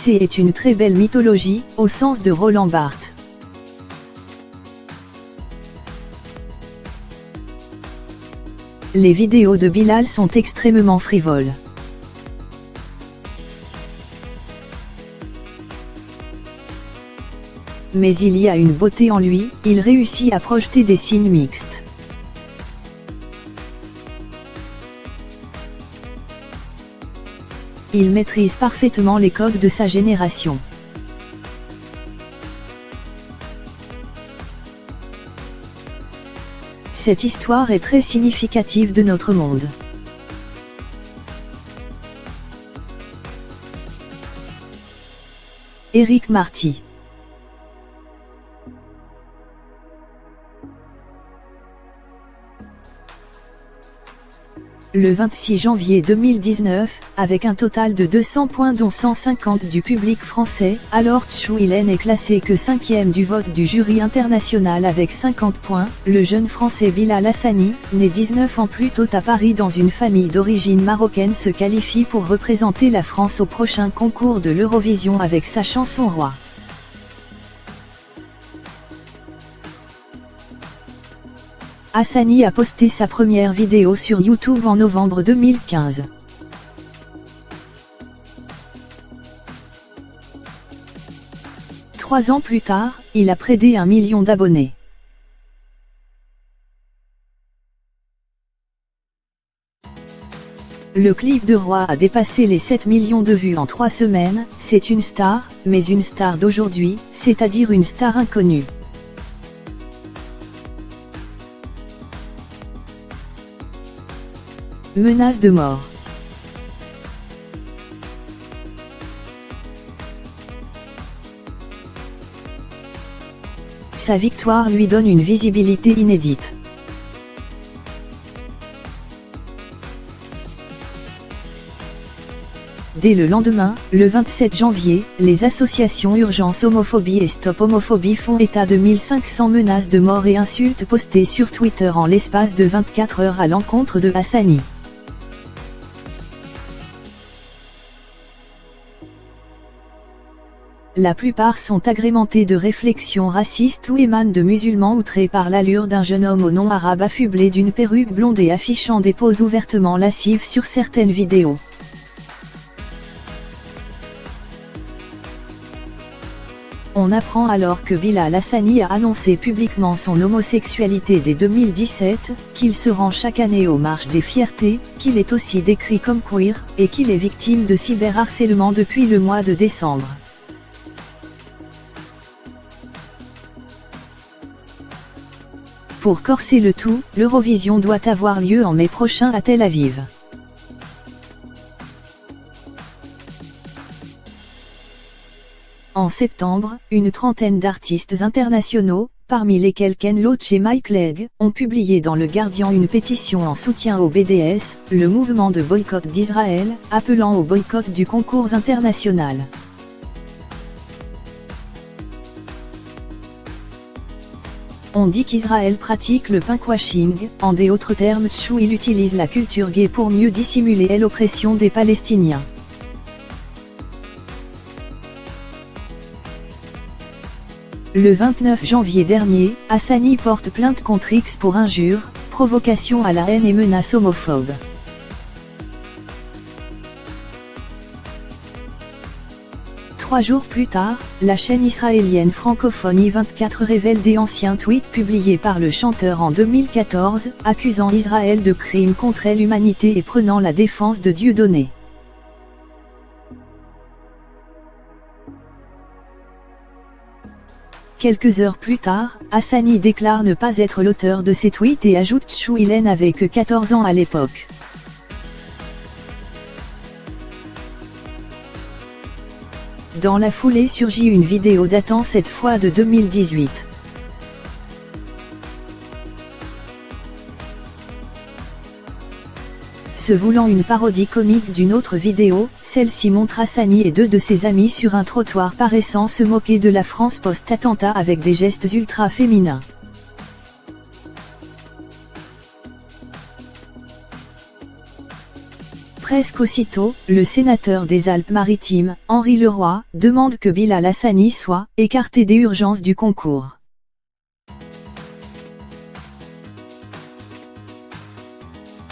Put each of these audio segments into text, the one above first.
passé est une très belle mythologie, au sens de Roland Barthes. Les vidéos de Bilal sont extrêmement frivoles. Mais il y a une beauté en lui, il réussit à projeter des signes mixtes. Il maîtrise parfaitement les codes de sa génération. Cette histoire est très significative de notre monde. Éric Marty. Le 26 janvier 2019, avec un total de 200 points dont 150 du public français, alors Tchouilen est classé que 5e du vote du jury international avec 50 points, le jeune français Bilal Hassani, né 19 ans plus tôt à Paris dans une famille d'origine marocaine se qualifie pour représenter la France au prochain concours de l'Eurovision avec sa chanson Roi. Hassani a posté sa première vidéo sur YouTube en novembre 2015. Trois ans plus tard, il a près d'1 million d'abonnés. Le clip de Roi a dépassé les 7 millions de vues en 3 semaines, c'est une star, mais une star d'aujourd'hui, c'est-à-dire une star inconnue. Menace de mort. Sa victoire lui donne une visibilité inédite. Dès le lendemain, le 27 janvier, les associations Urgence Homophobie et Stop Homophobie font état de 1500 menaces de mort et insultes postées sur Twitter en l'espace de 24 heures à l'encontre de Hassani. La plupart sont agrémentées de réflexions racistes ou émanent de musulmans outrés par l'allure d'un jeune homme au nom arabe affublé d'une perruque blonde et affichant des poses ouvertement lascives sur certaines vidéos. On apprend alors que Bilal Hassani a annoncé publiquement son homosexualité dès 2017, qu'il se rend chaque année aux marches des fiertés, qu'il est aussi décrit comme queer, et qu'il est victime de cyberharcèlement depuis le mois de décembre. Pour corser le tout, l'Eurovision doit avoir lieu en mai prochain à Tel Aviv. En septembre, une trentaine d'artistes internationaux, parmi lesquels Ken Loach et Mike Leigh, ont publié dans Le Guardian une pétition en soutien au BDS, le mouvement de boycott d'Israël, appelant au boycott du concours international. On dit qu'Israël pratique le pinkwashing, en d'autres termes Tchouil utilise la culture gay pour mieux dissimuler l'oppression des Palestiniens. Le 29 janvier dernier, Hassani porte plainte contre X pour injures, provocation à la haine et menaces homophobes. Trois jours plus tard, la chaîne israélienne francophone I24 révèle des anciens tweets publiés par le chanteur en 2014, accusant Israël de crimes contre l'humanité et prenant la défense de Dieudonné. Quelques heures plus tard, Hassani déclare ne pas être l'auteur de ces tweets et ajoute Tchouilen avait que 14 ans à l'époque. Dans la foulée surgit une vidéo datant cette fois de 2018. Se voulant une parodie comique d'une autre vidéo, celle-ci montre Hassani et deux de ses amis sur un trottoir paraissant se moquer de la France post-attentat avec des gestes ultra féminins. Presque aussitôt, le sénateur des Alpes-Maritimes, Henri Leroy, demande que Bilal Hassani soit écarté des urgences du concours.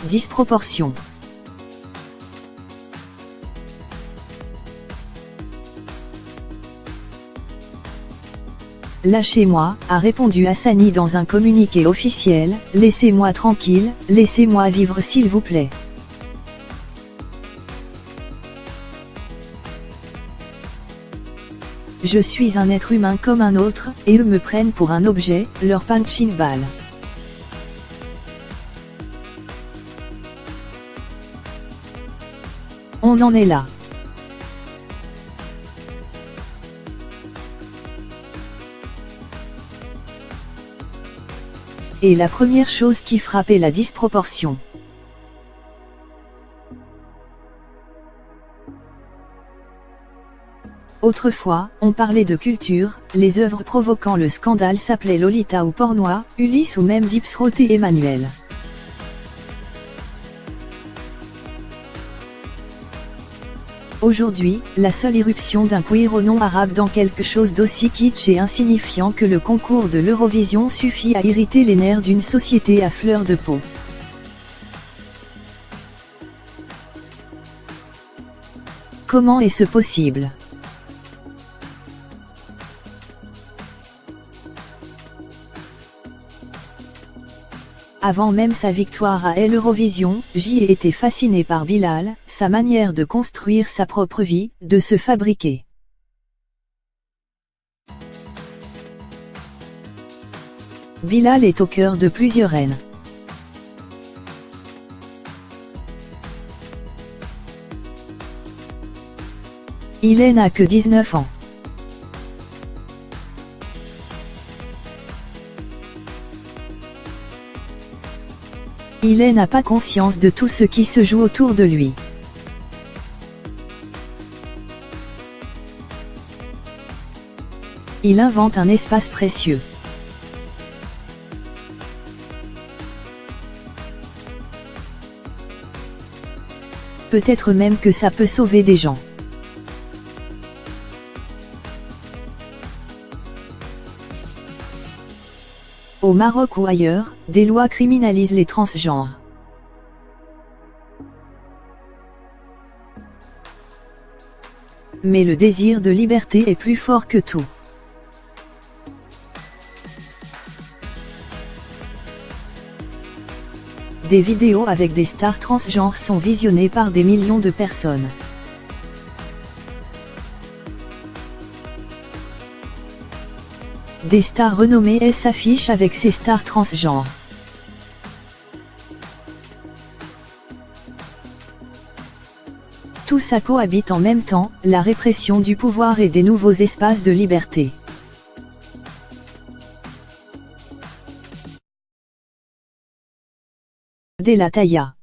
Disproportion. Lâchez-moi, a répondu Hassani dans un communiqué officiel, laissez-moi tranquille, laissez-moi vivre s'il vous plaît. Je suis un être humain comme un autre, et eux me prennent pour un objet, leur punching ball. On en est là. Et la première chose qui frappait la disproportion. Autrefois, on parlait de culture, les œuvres provoquant le scandale s'appelaient Lolita ou Pornois, Ulysse ou même Dipsroth et Emmanuel. Aujourd'hui, la seule irruption d'un queer au nom arabe dans quelque chose d'aussi kitsch et insignifiant que le concours de l'Eurovision suffit à irriter les nerfs d'une société à fleur de peau. Comment est-ce possible ? Avant même sa victoire à l'Eurovision, j'y ai été fasciné par Bilal, sa manière de construire sa propre vie, de se fabriquer. Bilal est au cœur de plusieurs haines. Il n'a que 19 ans. Il n'a pas conscience de tout ce qui se joue autour de lui. Il invente un espace précieux. Peut-être même que ça peut sauver des gens. Au Maroc ou ailleurs, des lois criminalisent les transgenres. Mais le désir de liberté est plus fort que tout. Des vidéos avec des stars transgenres sont visionnées par des millions de personnes. Des stars renommées s'affichent avec ces stars transgenres. Tout ça cohabite en même temps, la répression du pouvoir et des nouveaux espaces de liberté. De la Taya.